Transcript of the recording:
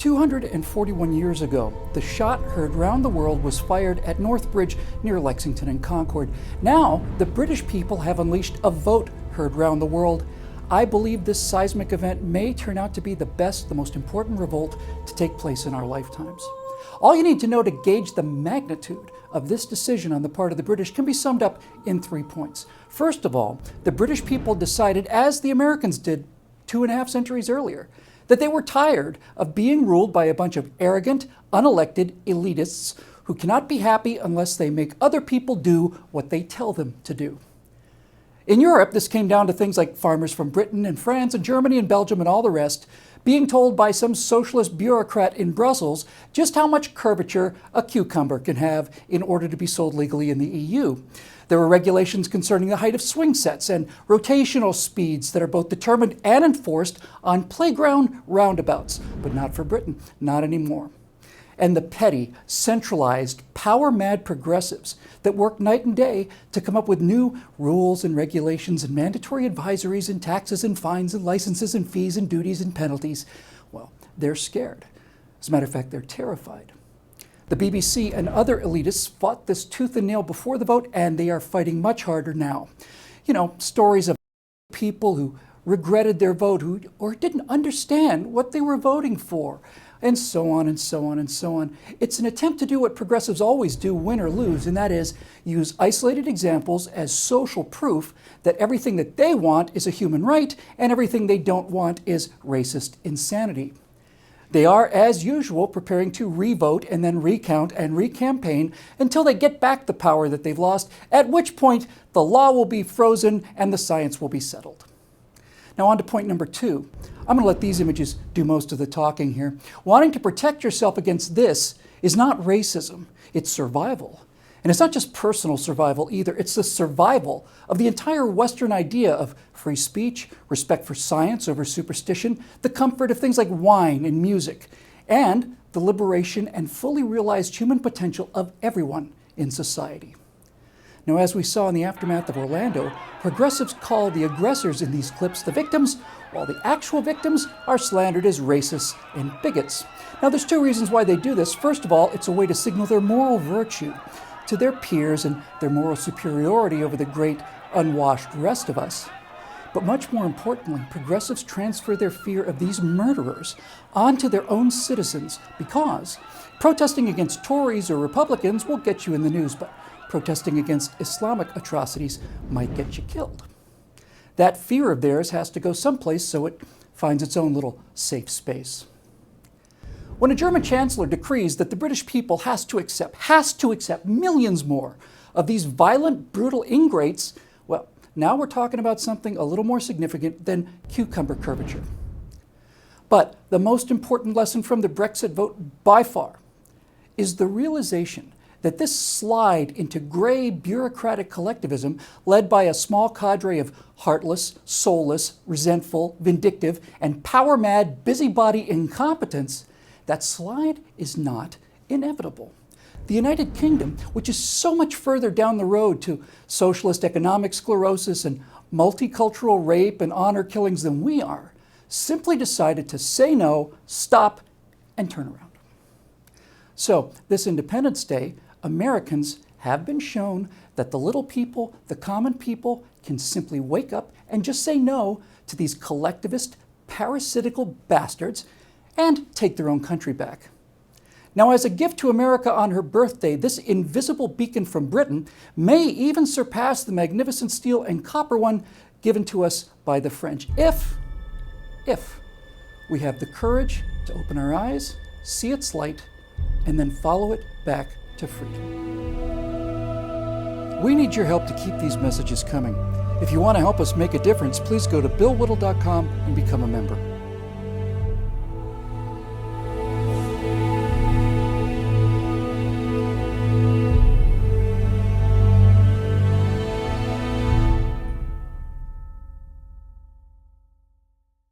241 years ago, the shot heard round the world was fired at North Bridge near Lexington and Concord. Now, the British people have unleashed a vote heard round the world. I believe this seismic event may turn out to be the best, the most important revolt to take place in our lifetimes. All you need to know to gauge the magnitude of this decision on the part of the British can be summed up in 3 points. First of all, the British people decided, as the Americans did 2.5 centuries earlier, that they were tired of being ruled by a bunch of arrogant, unelected elitists who cannot be happy unless they make other people do what they tell them to do. In Europe, this came down to things like farmers from Britain and France and Germany and Belgium and all the rest being told by some socialist bureaucrat in Brussels just how much curvature a cucumber can have in order to be sold legally in the EU. There were regulations concerning the height of swing sets and rotational speeds that are both determined and enforced on playground roundabouts, but not for Britain, not anymore. And the petty, centralized, power-mad progressives that work night and day to come up with new rules and regulations and mandatory advisories and taxes and fines and licenses and fees and duties and penalties, well, they're scared. As a matter of fact, they're terrified. The BBC and other elitists fought this tooth and nail before the vote, and they are fighting much harder now. You know, stories of people who regretted their vote or didn't understand what they were voting for, and so on and so on and so on. It's an attempt to do what progressives always do, win or lose, and that is use isolated examples as social proof that everything that they want is a human right and everything they don't want is racist insanity. They are, as usual, preparing to revote and then recount and recampaign until they get back the power that they've lost, at which point the law will be frozen and the science will be settled. Now on to point number 2. I'm going to let these images do most of the talking here. Wanting to protect yourself against this is not racism, it's survival. And it's not just personal survival either, it's the survival of the entire Western idea of free speech, respect for science over superstition, the comfort of things like wine and music, and the liberation and fully realized human potential of everyone in society. Now, as we saw in the aftermath of Orlando, progressives call the aggressors in these clips the victims, while the actual victims are slandered as racists and bigots. Now, there's 2 reasons why they do this. First of all, it's a way to signal their moral virtue to their peers and their moral superiority over the great unwashed rest of us. But much more importantly, progressives transfer their fear of these murderers onto their own citizens because protesting against Tories or Republicans will get you in the news, but protesting against Islamic atrocities might get you killed. That fear of theirs has to go someplace, so it finds its own little safe space. When a German chancellor decrees that the British people has to accept millions more of these violent, brutal ingrates, well, now we're talking about something a little more significant than cucumber curvature. But the most important lesson from the Brexit vote by far is the realization that this slide into gray bureaucratic collectivism led by a small cadre of heartless, soulless, resentful, vindictive, and power-mad busybody incompetence, that slide is not inevitable. The United Kingdom, which is so much further down the road to socialist economic sclerosis and multicultural rape and honor killings than we are, simply decided to say no, stop, and turn around. So, this Independence Day, Americans have been shown that the little people, the common people, can simply wake up and just say no to these collectivist, parasitical bastards and take their own country back. Now, as a gift to America on her birthday, this invisible beacon from Britain may even surpass the magnificent steel and copper one given to us by the French, if we have the courage to open our eyes, see its light, and then follow it back to freedom. We need your help to keep these messages coming. If you want to help us make a difference, please go to billwhittle.com and become a member.